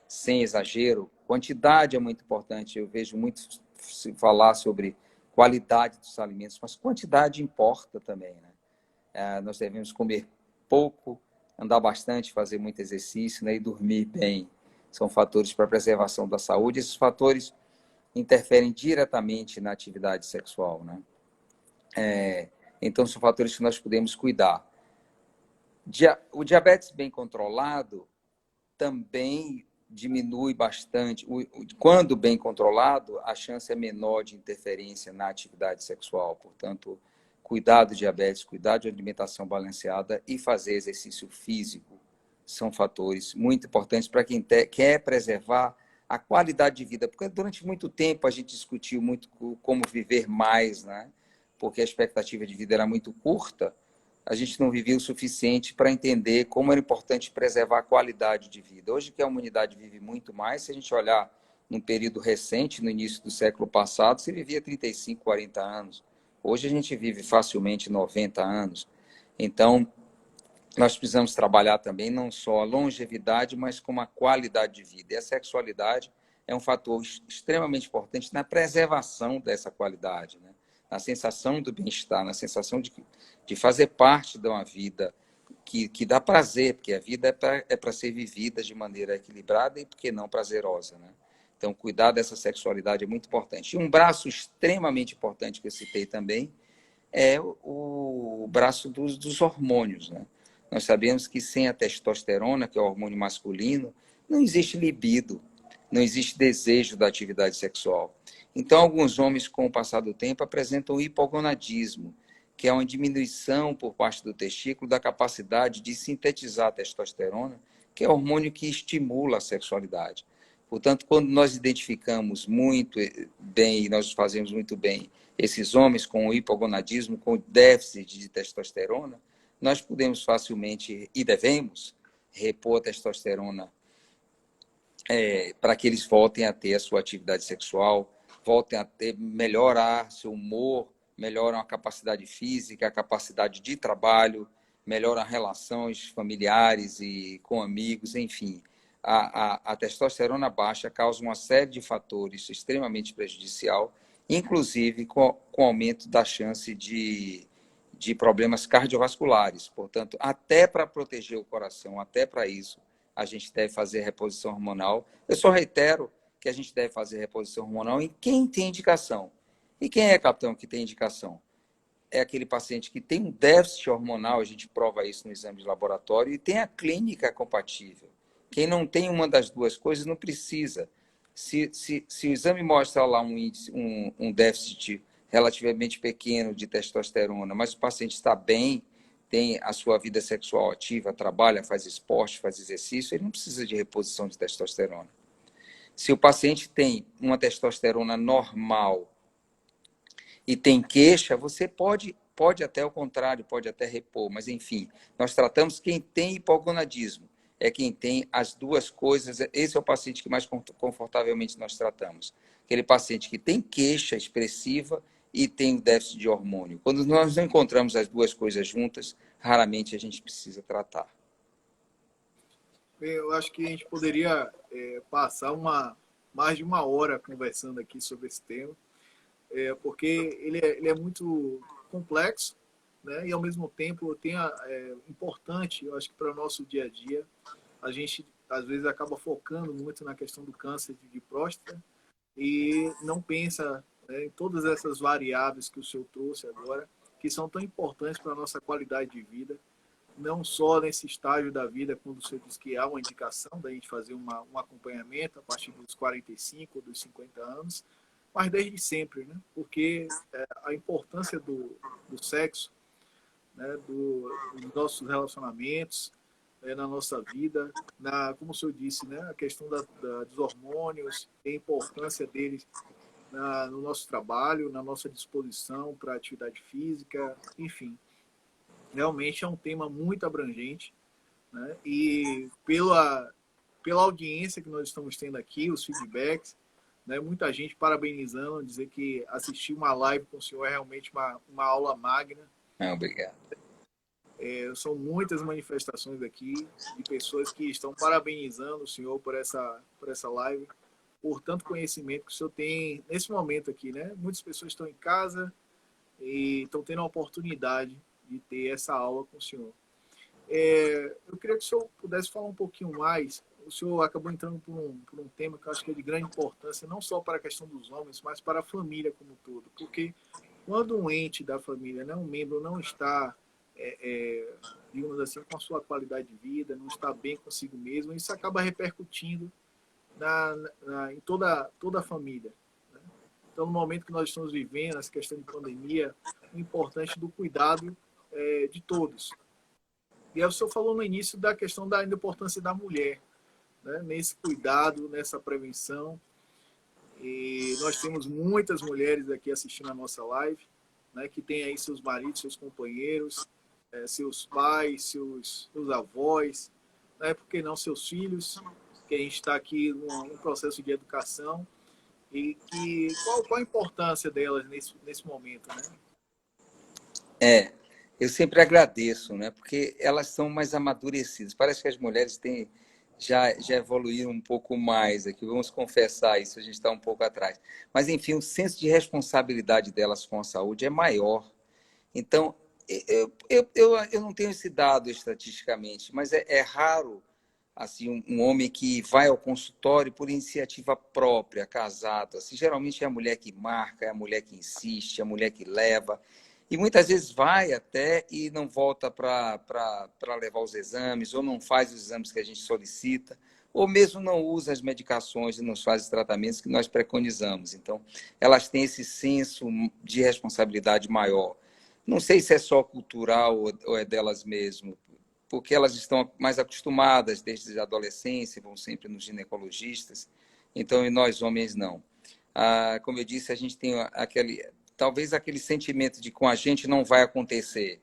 sem exagero. Quantidade é muito importante. Eu vejo muito se falar sobre qualidade dos alimentos, mas quantidade importa também, né? Nós devemos comer pouco, andar bastante, fazer muito exercício, né? E dormir bem. São fatores para a preservação da saúde. Esses fatores interferem diretamente na atividade sexual, né? Então, são fatores que nós podemos cuidar. O diabetes bem controlado também diminui bastante. Quando bem controlado, a chance é menor de interferência na atividade sexual. Portanto, cuidar do diabetes, cuidar de alimentação balanceada e fazer exercício físico são fatores muito importantes para quem quer preservar a qualidade de vida. Porque durante muito tempo a gente discutiu muito como viver mais, né? Porque a expectativa de vida era muito curta. A gente não vivia o suficiente para entender como era importante preservar a qualidade de vida. Hoje que a humanidade vive muito mais, se a gente olhar num período recente, no início do século passado, se vivia 35, 40 anos. Hoje a gente vive facilmente 90 anos. Então, nós precisamos trabalhar também não só a longevidade, mas como a qualidade de vida. E a sexualidade é um fator extremamente importante na preservação dessa qualidade, né? Na sensação do bem-estar, na sensação de fazer parte de uma vida que dá prazer, porque a vida é para ser vivida de maneira equilibrada e, por que não, prazerosa, né? Então, cuidar dessa sexualidade é muito importante. E um braço extremamente importante que eu citei também é o braço dos hormônios, né? Nós sabemos que sem a testosterona, que é o hormônio masculino, não existe libido, não existe desejo da atividade sexual. Então, alguns homens, com o passar do tempo, apresentam hipogonadismo, que é uma diminuição por parte do testículo da capacidade de sintetizar a testosterona, que é o hormônio que estimula a sexualidade. Portanto, quando nós identificamos muito bem, nós fazemos muito bem, esses homens com hipogonadismo, com déficit de testosterona, nós podemos facilmente, e devemos, repor a testosterona para que eles voltem a ter a sua atividade sexual, voltem a melhorar seu humor, melhoram a capacidade física, a capacidade de trabalho, melhoram as relações familiares e com amigos, enfim. A testosterona baixa causa uma série de fatores extremamente prejudicial, inclusive com aumento da chance de problemas cardiovasculares. Portanto, até para proteger o coração, até para isso, a gente deve fazer reposição hormonal. Eu só reitero que a gente deve fazer reposição hormonal em quem tem indicação. E quem é, capitão, que tem indicação? É aquele paciente que tem um déficit hormonal, a gente prova isso no exame de laboratório, e tem a clínica compatível. Quem não tem uma das duas coisas não precisa. Se o exame mostra lá um déficit relativamente pequeno de testosterona, mas o paciente está bem, tem a sua vida sexual ativa, trabalha, faz esporte, faz exercício, ele não precisa de reposição de testosterona. Se o paciente tem uma testosterona normal e tem queixa, você pode até ao contrário, pode até repor, mas enfim, nós tratamos quem tem hipogonadismo, é quem tem as duas coisas, esse é o paciente que mais confortavelmente nós tratamos. Aquele paciente que tem queixa expressiva e tem o déficit de hormônio. Quando nós não encontramos as duas coisas juntas, raramente a gente precisa tratar. Bem, eu acho que a gente poderia passar mais de uma hora conversando aqui sobre esse tema, porque ele é muito complexo, né? E ao mesmo tempo importante, eu acho que para o nosso dia a dia, a gente às vezes acaba focando muito na questão do câncer de próstata e não pensa, né, em todas essas variáveis que o senhor trouxe agora, que são tão importantes para a nossa qualidade de vida, não só nesse estágio da vida, quando o senhor diz que há uma indicação da gente fazer um acompanhamento a partir dos 45, dos 50 anos, mas desde sempre, né? Porque a importância do sexo, né? Dos nossos relacionamentos, na nossa vida, como o senhor disse, né? A questão dos hormônios, a importância deles no nosso trabalho, na nossa disposição para atividade física, enfim. Realmente é um tema muito abrangente, né? E pela audiência que nós estamos tendo aqui, os feedbacks, né? Muita gente parabenizando, dizer que assistir uma live com o senhor é realmente uma aula magna. Obrigado. São muitas manifestações aqui de pessoas que estão parabenizando o senhor por essa live, por tanto conhecimento que o senhor tem nesse momento aqui, né? Muitas pessoas estão em casa e estão tendo a oportunidade de ter essa aula com o senhor. Eu queria que o senhor pudesse falar um pouquinho mais. O senhor acabou entrando por um tema que eu acho que é de grande importância, não só para a questão dos homens, mas para a família como um todo. Porque quando um ente da família, né, um membro, não está, digamos assim, com a sua qualidade de vida, não está bem consigo mesmo, isso acaba repercutindo em toda a família. Né? Então, no momento que nós estamos vivendo, essa questão de pandemia, o importante do cuidado de todos. E aí o senhor falou no início da questão da importância da mulher, né? Nesse cuidado, nessa prevenção. E nós temos muitas mulheres aqui assistindo a nossa live, né? Que têm aí seus maridos, seus companheiros, seus pais, seus avós, né? Por que não seus filhos, que a gente está aqui num processo de educação. E qual a importância delas nesse momento, né? Eu sempre agradeço, né? Porque elas são mais amadurecidas. Parece que as mulheres já evoluíram um pouco mais aqui. Vamos confessar isso, a gente está um pouco atrás. Mas, enfim, o senso de responsabilidade delas com a saúde é maior. Então, eu não tenho esse dado estatisticamente, mas é raro assim um homem que vai ao consultório por iniciativa própria, casado. Assim, geralmente é a mulher que marca, é a mulher que insiste, é a mulher que leva. E muitas vezes vai até e não volta para levar os exames, ou não faz os exames que a gente solicita, ou mesmo não usa as medicações e não faz os tratamentos que nós preconizamos. Então, elas têm esse senso de responsabilidade maior. Não sei se é só cultural ou é delas mesmo, porque elas estão mais acostumadas desde a adolescência, vão sempre nos ginecologistas, então, e nós homens não. Como eu disse, a gente tem talvez aquele sentimento de com a gente não vai acontecer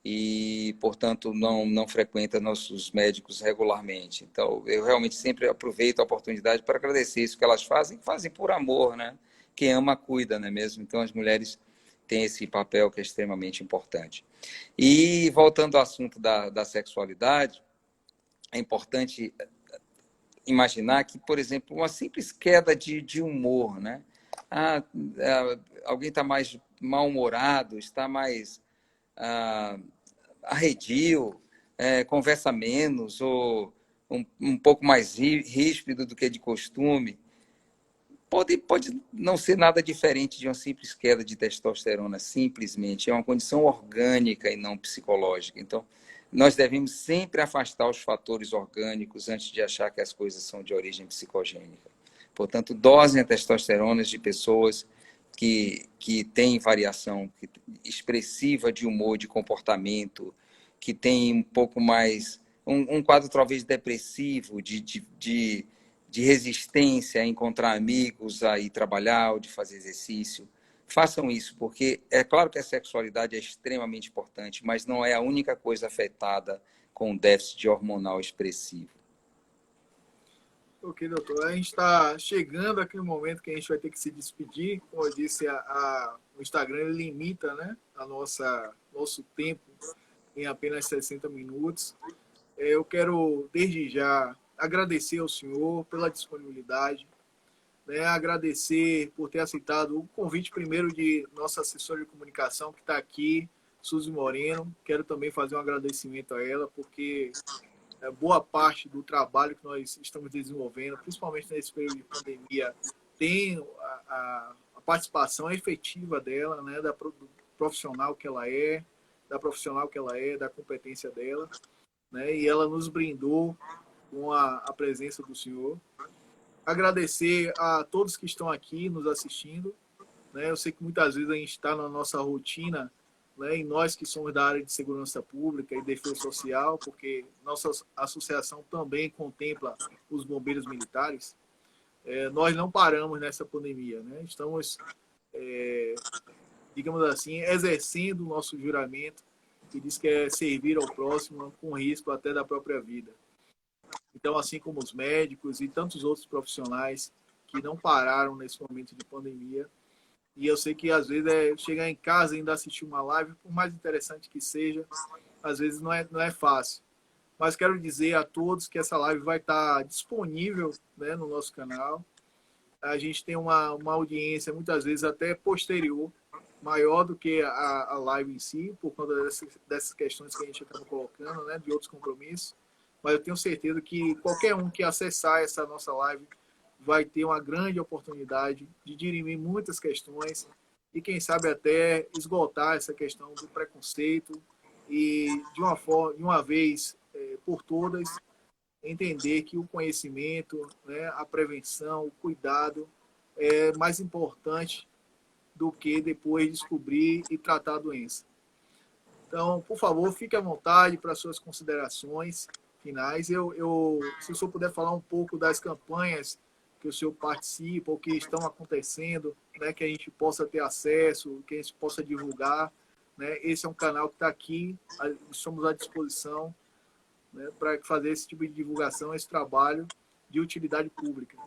e, portanto, não frequenta nossos médicos regularmente. Então, eu realmente sempre aproveito a oportunidade para agradecer isso que elas fazem por amor, né? Quem ama, cuida, não é mesmo? Então, as mulheres têm esse papel que é extremamente importante. E, voltando ao assunto da sexualidade, é importante imaginar que, por exemplo, uma simples queda de humor, né? Alguém está mais mal-humorado, está mais arredio, conversa menos ou um pouco mais ríspido do que de costume. Pode não ser nada diferente de uma simples queda de testosterona, simplesmente. É uma condição orgânica e não psicológica. Então, nós devemos sempre afastar os fatores orgânicos antes de achar que as coisas são de origem psicogênica. Portanto, dosem a testosterona de pessoas que têm variação expressiva de humor, de comportamento, que têm um pouco mais, um quadro talvez depressivo, de resistência a encontrar amigos, a ir trabalhar ou de fazer exercício. Façam isso, porque é claro que a sexualidade é extremamente importante, mas não é a única coisa afetada com o déficit hormonal expressivo. Ok, doutor. A gente está chegando aqui no momento que a gente vai ter que se despedir. Como eu disse, o Instagram limita, né, nosso tempo em apenas 60 minutos. Eu quero, desde já, agradecer ao senhor pela disponibilidade, né, agradecer por ter aceitado o convite primeiro de nossa assessora de comunicação que está aqui, Suzy Moreno. Quero também fazer um agradecimento a ela, porque boa parte do trabalho que nós estamos desenvolvendo, principalmente nesse período de pandemia, tem a participação efetiva dela, né, da profissional que ela é, da competência dela, né, e ela nos brindou com a presença do senhor. agradecer a todos que estão aqui nos assistindo, né? Eu sei que muitas vezes a gente está na nossa rotina, né? E nós que somos da área de segurança pública e defesa social, porque nossa associação também contempla os bombeiros militares, nós não paramos nessa pandemia, né? Estamos, digamos assim, exercendo o nosso juramento, que diz que é servir ao próximo com risco até da própria vida. Então, assim como os médicos e tantos outros profissionais que não pararam nesse momento de pandemia. E eu sei que às vezes chegar em casa e ainda assistir uma live, por mais interessante que seja, às vezes não é fácil. Mas quero dizer a todos que essa live vai estar disponível, né, no nosso canal. A gente tem uma audiência, muitas vezes até posterior, maior do que a live em si, por conta dessas questões que a gente acaba colocando, né, de outros compromissos. Mas eu tenho certeza que qualquer um que acessar essa nossa live vai ter uma grande oportunidade de dirimir muitas questões e, quem sabe, até esgotar essa questão do preconceito e, de uma vez por todas, entender que o conhecimento, né, a prevenção, o cuidado é mais importante do que depois descobrir e tratar a doença. Então, por favor, fique à vontade para suas considerações finais. Se o senhor puder falar um pouco das campanhas que o senhor participa, ou que estão acontecendo, né, que a gente possa ter acesso, que a gente possa divulgar, né? Esse é um canal que está aqui, estamos à disposição, né, para fazer esse tipo de divulgação, esse trabalho de utilidade pública.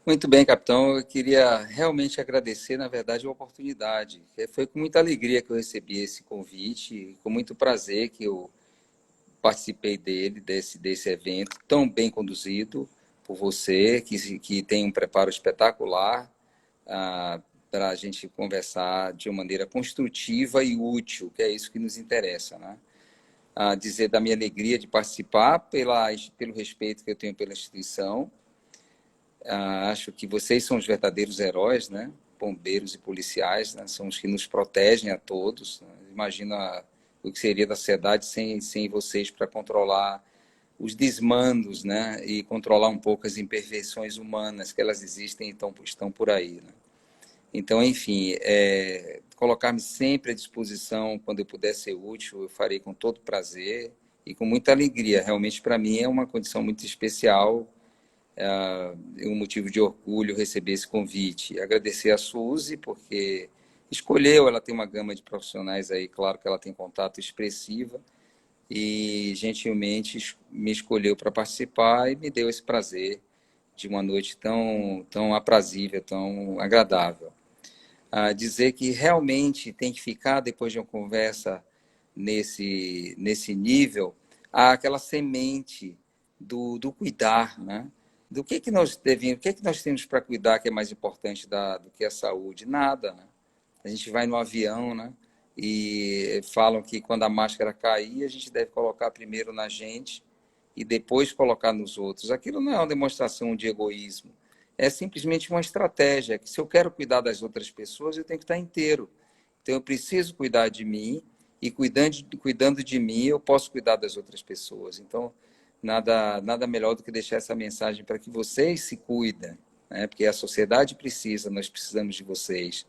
Muito bem, capitão. Eu queria realmente agradecer, na verdade, a oportunidade. Foi com muita alegria que eu recebi esse convite, com muito prazer que eu participei desse evento tão bem conduzido por você, que tem um preparo espetacular para a gente conversar de uma maneira construtiva e útil, que é isso que nos interessa, né? Dizer da minha alegria de participar, pelo respeito que eu tenho pela instituição. Acho que vocês são os verdadeiros heróis, né? Bombeiros e policiais, né? São os que nos protegem a todos, né? Imagina o que seria da sociedade sem vocês para controlar os desmandos, né? E controlar um pouco as imperfeições humanas, que elas existem e estão por aí, né? Então, enfim, colocar-me sempre à disposição quando eu puder ser útil, eu farei com todo prazer e com muita alegria. Realmente, para mim, é uma condição muito especial, um motivo de orgulho receber esse convite. Agradecer a Suzy, porque escolheu, ela tem uma gama de profissionais aí, claro que ela tem contato expressiva, e gentilmente me escolheu para participar e me deu esse prazer de uma noite tão aprazível, tão agradável. Dizer que realmente tem que ficar, depois de uma conversa nesse nível, aquela semente do cuidar, né? Do que nós devemos, o que nós temos para cuidar que é mais importante do que a saúde? Nada, né? A gente vai no avião, né? E falam que quando a máscara cair, a gente deve colocar primeiro na gente e depois colocar nos outros. Aquilo não é uma demonstração de egoísmo, é simplesmente uma estratégia, que se eu quero cuidar das outras pessoas, eu tenho que estar inteiro. Então, eu preciso cuidar de mim, e cuidando de mim, eu posso cuidar das outras pessoas. Então, nada melhor do que deixar essa mensagem para que vocês se cuidem, né? Porque a sociedade precisa, nós precisamos de vocês,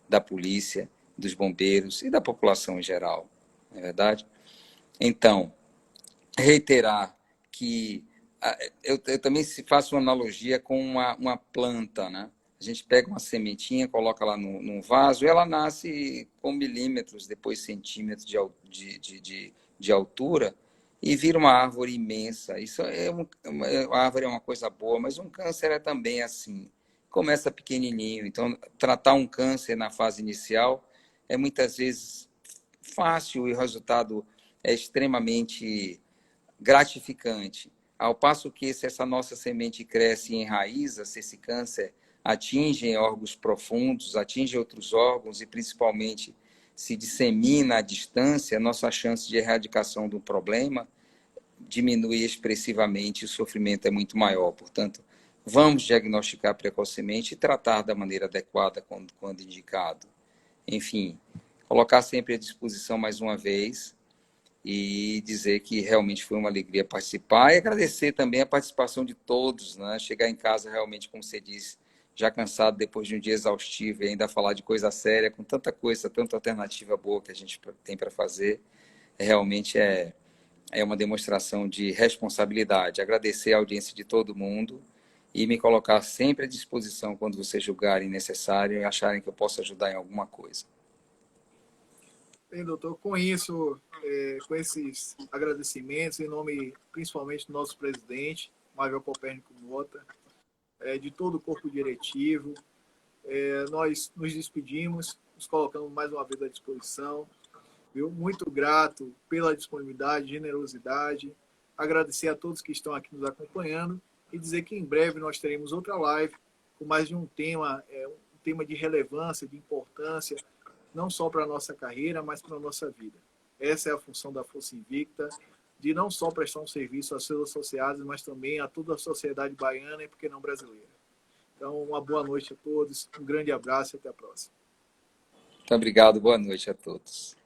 da polícia, dos bombeiros e da população em geral, não é verdade? Então, reiterar que eu também faço uma analogia com uma planta, né? A gente pega uma sementinha, coloca lá num vaso e ela nasce com milímetros, depois centímetros de altura e vira uma árvore imensa. Isso a árvore é uma coisa boa, mas um câncer é também assim. Começa pequenininho, então tratar um câncer na fase inicial é muitas vezes fácil e o resultado é extremamente gratificante. Ao passo que, se essa nossa semente cresce e enraiza, se esse câncer atinge órgãos profundos, atinge outros órgãos e, principalmente, se dissemina à distância, nossa chance de erradicação do problema diminui expressivamente e o sofrimento é muito maior. Portanto, vamos diagnosticar precocemente e tratar da maneira adequada quando indicado. Enfim, colocar sempre à disposição mais uma vez e dizer que realmente foi uma alegria participar e agradecer também a participação de todos, né? Chegar em casa realmente, como você disse, já cansado depois de um dia exaustivo e ainda falar de coisa séria, com tanta coisa, tanta alternativa boa que a gente tem para fazer, realmente é uma demonstração de responsabilidade. Agradecer a audiência de todo mundo e me colocar sempre à disposição quando vocês julgarem necessário e acharem que eu possa ajudar em alguma coisa. Bem, doutor, com isso, com esses agradecimentos, em nome principalmente do nosso presidente, Major Copérnico Mota, de todo o corpo diretivo, nós nos despedimos, nos colocamos mais uma vez à disposição. Viu? Muito grato pela disponibilidade, generosidade. Agradecer a todos que estão aqui nos acompanhando e dizer que em breve nós teremos outra live com mais de um tema de relevância, de importância, não só para a nossa carreira, mas para a nossa vida. Essa é a função da Força Invicta, de não só prestar um serviço aos seus associados, mas também a toda a sociedade baiana e, por que não, brasileira. Então, uma boa noite a todos, um grande abraço e até a próxima. Muito obrigado, boa noite a todos.